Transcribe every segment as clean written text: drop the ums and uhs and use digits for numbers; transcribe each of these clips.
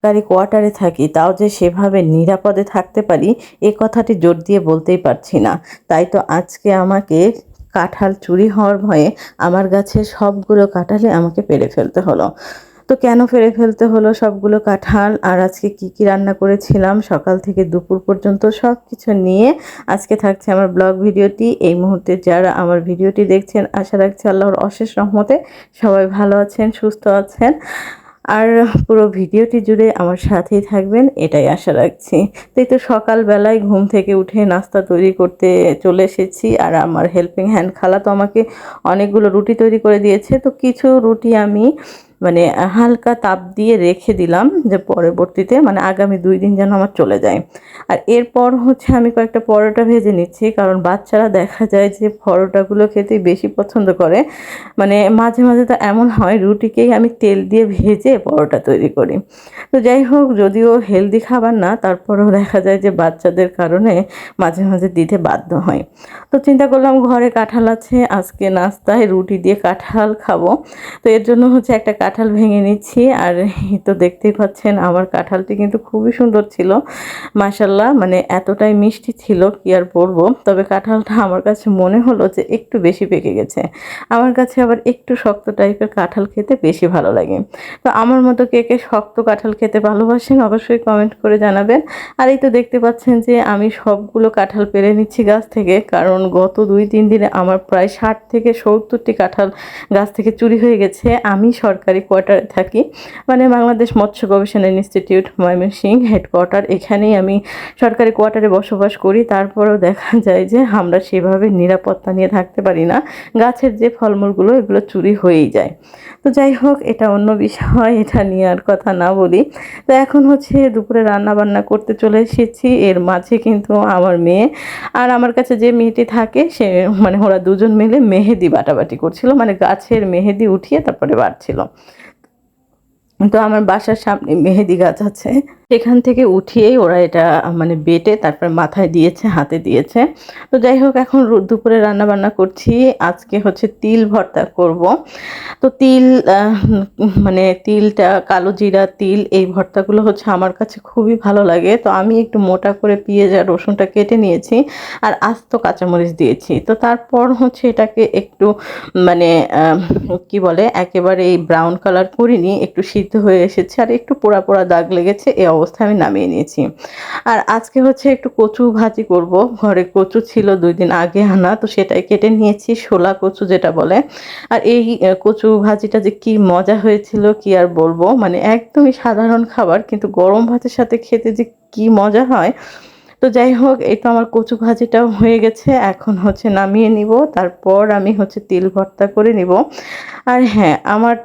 সরকারি কোয়ার্টারে থাকি, তাও যে সেভাবে নিরাপদে থাকতে পারি এ কথাটি জোর দিয়ে বলতেই পারছি না। তাই তো আজকে আমাকে কাঁঠাল চুরি হওয়ার ভয়ে আমার গাছের সবগুলো কাঁঠালে আমাকে পেড়ে ফেলতে হলো। তো কেন পেড়ে ফেলতে হলো সবগুলো কাঁঠাল, আর আজকে কি কি রান্না করেছিলাম সকাল থেকে দুপুর পর্যন্ত সব কিছু নিয়ে আজকে থাকছে আমার ব্লগ ভিডিওটি। এই মুহূর্তে যারা আমার ভিডিওটি দেখছেন, আশা রাখছি আল্লাহর অশেষ রহমতে সবাই ভালো আছেন, সুস্থ আছেন, আর পুরো ভিডিওটি জুড়ে আমার সাথেই থাকবেন এটাই আশা রাখছি। তো এই তো সকালবেলায় ঘুম থেকে উঠে নাস্তা তৈরি করতে চলে এসেছি, আর আমার হেল্পিং হ্যান্ড খালা তো আমাকে অনেকগুলো রুটি তৈরি করে দিয়েছে। তো কিছু রুটি আমি মানে হালকা তাপ দিয়ে রেখে দিলাম, যে পরবর্তীতে মানে আগামী 2 দিন যেন আমার চলে যায়। আর এরপর হচ্ছে আমি কয়েকটা পরোটা ভেজে নিচ্ছি, কারণ বাচ্চারা দেখা যায় যে পরোটাগুলো খেতে বেশি পছন্দ করে। মানে মাঝে মাঝে তো এমন হয় রুটিকেই আমি তেল দিয়ে ভেজে পরোটা তৈরি করি। তো যাই হোক, যদিও হেলদি খাবার না, তারপরেও দেখা যায় যে বাচ্চাদের কারণে মাঝে মাঝে দিতে বাধ্য হয়। তো চিন্তা করলাম ঘরে কাঁঠাল আছে, আজকে নাস্তায় রুটি দিয়ে কাঁঠাল খাবো। তো এর জন্য হচ্ছে একটা কাঁঠাল ভেঙে নিচ্ছি। আর এই তো দেখতেই পাচ্ছেন আমার কাঁঠালটি কিন্তু খুবই সুন্দর ছিল, মাশাল্লাহ, মানে এতটাই মিষ্টি ছিল কি আর বলবো। তবে কাঁঠালটা আমার কাছে মনে হলো যে একটু বেশি পেকে গেছে। আমার কাছে আবার একটু শক্ত টাইপের কাঁঠাল খেতে বেশি ভালো লাগে। তো আমার মতো কে কে শক্ত কাঁঠাল খেতে ভালোবাসেন অবশ্যই কমেন্ট করে জানাবেন। আর এই তো দেখতে পাচ্ছেন যে আমি সবগুলো কাঁঠাল পেড়ে নিচ্ছি গাছ থেকে, কারণ গত 2-3 দিনে আমার প্রায় 60 থেকে 70টি কাঁঠাল গাছ থেকে চুরি হয়ে গেছে। আমি সরকারি কোয়ার্টারে থাকি, মানে বাংলাদেশ মৎস্য গবেষণা ইনস্টিটিউট ময়মনসিংহ হেডকোয়ার্টার, এখানেই আমি সরকারি কোয়ার্টারে বসবাস করি। তারপরেও দেখা যায় যে আমরা সেভাবে নিরাপত্তা নিয়ে থাকতে পারি না, গাছের যে ফলমূলগুলো এগুলো চুরি হয়েই যায়। তো যাই হোক, এটা অন্য বিষয়, এটা নিয়ে আর কথা না বলি। তো এখন হচ্ছে দুপুরে রান্না বান্না করতে চলে এসেছি। এর মাঝে কিন্তু আমার মেয়ে আর আমার কাছে যে মেয়েটি থাকে সে মানে ওরা দুজন মিলে মেহেদি বাটাবাটি করছিল, মানে গাছের মেহেদি উঠিয়ে তারপরে বাটছিল। তো আমার বাসার সামনে মেহেদি গাছ আছে, সেখান থেকে উঠিয়েই ওরা এটা মানে বেটে তারপর মাথায় দিয়েছে, হাতে দিয়েছে। তো যাই হোক, এখন দুপুরে রান্না বান্না করছি। আজকে হচ্ছে তিল ভর্তা করব। তো তিল মানে তিলটা কালো জিরা তিল, এই ভর্তাগুলো হচ্ছে আমার কাছে খুবই ভালো লাগে। তো আমি একটু মোটা করে পেঁয়াজ আর রসুনটা কেটে নিয়েছি, আর আস্ত কাঁচামরিচ দিয়েছি। তো তারপর হচ্ছে এটাকে একটু মানে কি বলে একেবারে এই ব্রাউন কালার করিনি, একটু সিদ্ধ হয়ে এসেছে আর একটু পোড়া পোড়া দাগ লেগেছে, এই অবস্থায় আমি নামিয়ে নিয়েছি। আর আজকে হচ্ছে একটু কচু ভাজি করব। ঘরে কচু ছিল 2 দিন আগে আনা, তো সেটাই কেটে নিয়েছি, শোলা কচু যেটা বলে। আর এই কচু ভাজিটা যে কি মজা হয়েছিল কি আর বলবো, মানে একদমই সাধারণ খাবার, কিন্তু গরম ভাতের সাথে খেতে যে কি মজা হয়। তো যাই হোক, এই তো আমার কচু ভাজিটাও হয়ে গেছে, এখন হচ্ছে নামিয়ে নিব, তারপর আমি হচ্ছে তিল ভর্তা করে নিব। আর হ্যাঁ, আমার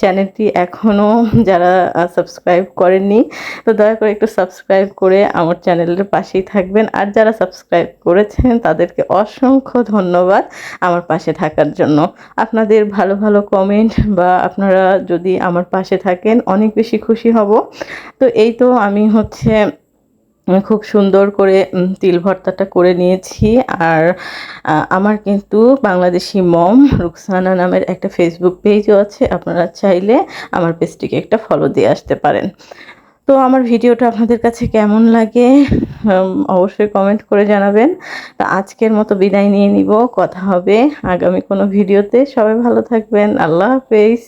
চ্যানেলটি এখনও যারা সাবস্ক্রাইব করেননি, তো দয়া করে একটু সাবস্ক্রাইব করে আমার চ্যানেলের পাশেই থাকবেন। আর যারা সাবস্ক্রাইব করেছেন তাদেরকে অসংখ্য ধন্যবাদ আমার পাশে থাকার জন্য। আপনাদের ভালো ভালো কমেন্ট বা আপনারা যদি আমার পাশে থাকেন অনেক বেশি খুশি হব। তো এই তো আমি হচ্ছে খুব সুন্দর করে তিল ভর্তাটা করে নিয়েছি। আর আমার কিন্তু বাংলাদেশি মম রুকসানা নামের একটা ফেসবুক পেজও আছে, আপনারা চাইলে আমার পেজটিকে একটা ফলো দিয়ে আসতে পারেন। তো আমার ভিডিওটা আপনাদের কাছে কেমন লাগে অবশ্যই কমেন্ট করে জানাবেন। তো আজকের মতো বিদায় নিয়ে নিব, কথা হবে আগামী কোনো ভিডিওতে। সবাই ভালো থাকবেন, আল্লাহ হাফেজ।